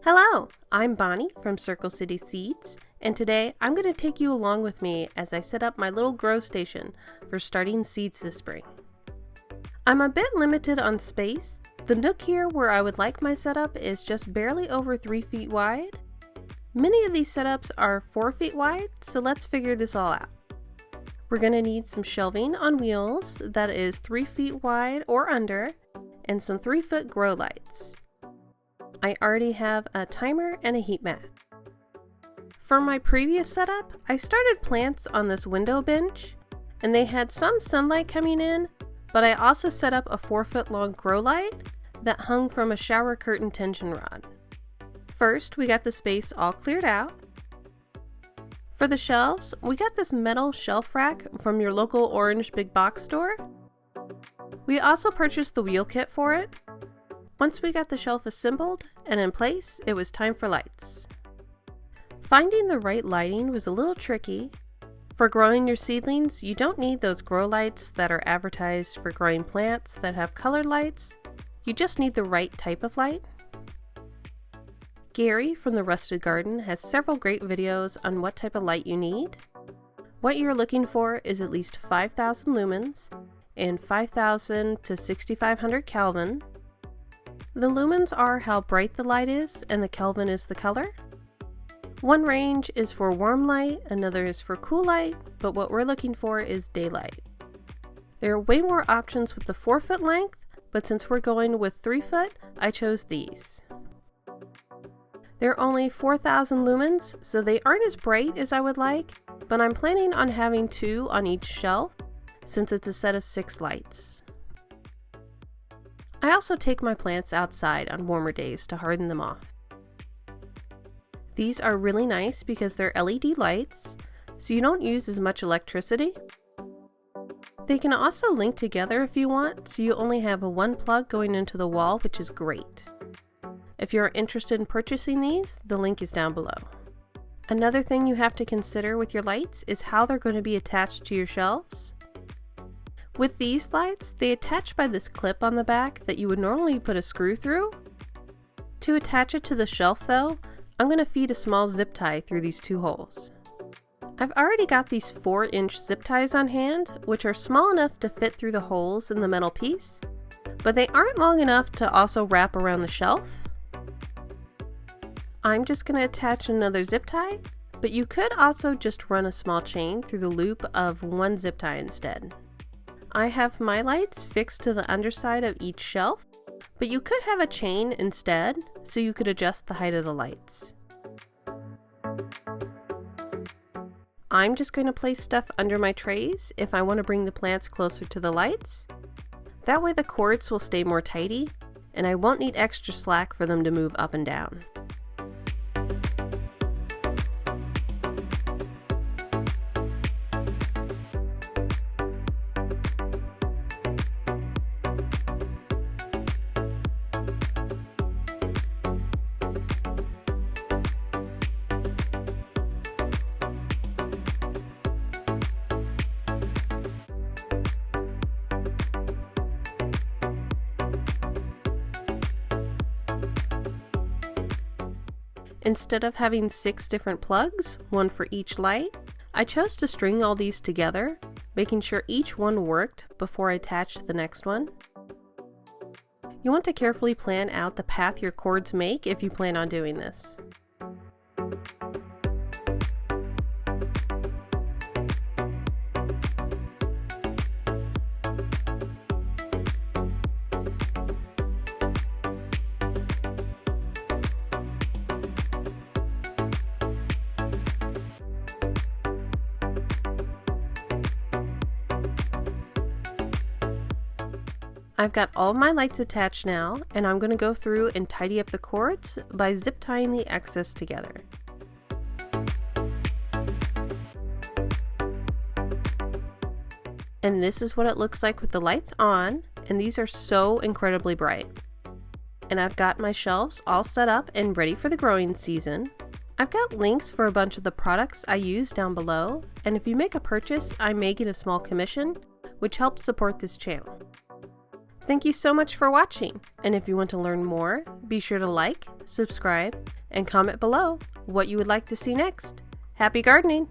Hello, I'm Bonnie from Circle City Seeds, and today I'm going to take you along with me as I set up my little grow station for starting seeds this spring. I'm a bit limited on space. The nook here where I would like my setup is just barely over 3 feet wide. Many of these setups are 4 feet wide, so let's figure this all out. We're going to need some shelving on wheels that is 3 feet wide or under, and some 3-foot grow lights. I already have a timer and a heat mat. For my previous setup, I started plants on this window bench, and they had some sunlight coming in, but I also set up a 4-foot long grow light that hung from a shower curtain tension rod. First, we got the space all cleared out. For the shelves, we got this metal shelf rack from your local orange big box store. We also purchased the wheel kit for it. Once we got the shelf assembled and in place, it was time for lights. Finding the right lighting was a little tricky. For growing your seedlings, you don't need those grow lights that are advertised for growing plants that have colored lights. You just need the right type of light. Gary from the Rusted Garden has several great videos on what type of light you need. What you're looking for is at least 5,000 lumens and 5,000 to 6,500 Kelvin. The lumens are how bright the light is, and the Kelvin is the color. One range is for warm light, another is for cool light, but what we're looking for is daylight. There are way more options with the 4-foot length, but since we're going with 3-foot, I chose these. They're only 4,000 lumens, so they aren't as bright as I would like, but I'm planning on having 2 on each shelf, since it's a set of 6 lights. I also take my plants outside on warmer days to harden them off. These are really nice because they're LED lights, so you don't use as much electricity. They can also link together if you want, so you only have one plug going into the wall, which is great. If you're interested in purchasing these, the link is down below. Another thing you have to consider with your lights is how they're going to be attached to your shelves. With these lights, they attach by this clip on the back that you would normally put a screw through. To attach it to the shelf though, I'm going to feed a small zip tie through these 2 holes. I've already got these 4-inch zip ties on hand, which are small enough to fit through the holes in the metal piece, but they aren't long enough to also wrap around the shelf. I'm just going to attach another zip tie, but you could also just run a small chain through the loop of one zip tie instead. I have my lights fixed to the underside of each shelf, but you could have a chain instead, so you could adjust the height of the lights. I'm just going to place stuff under my trays if I want to bring the plants closer to the lights. That way the cords will stay more tidy, and I won't need extra slack for them to move up and down. Instead of having 6 different plugs, one for each light, I chose to string all these together, making sure each one worked before I attached the next one. You want to carefully plan out the path your cords make if you plan on doing this. I've got all my lights attached now, and I'm going to go through and tidy up the cords by zip tying the excess together. And this is what it looks like with the lights on, and these are so incredibly bright. And I've got my shelves all set up and ready for the growing season. I've got links for a bunch of the products I use down below, and if you make a purchase, I may get a small commission, which helps support this channel. Thank you so much for watching, and if you want to learn more, be sure to like, subscribe, and comment below what you would like to see next. Happy gardening!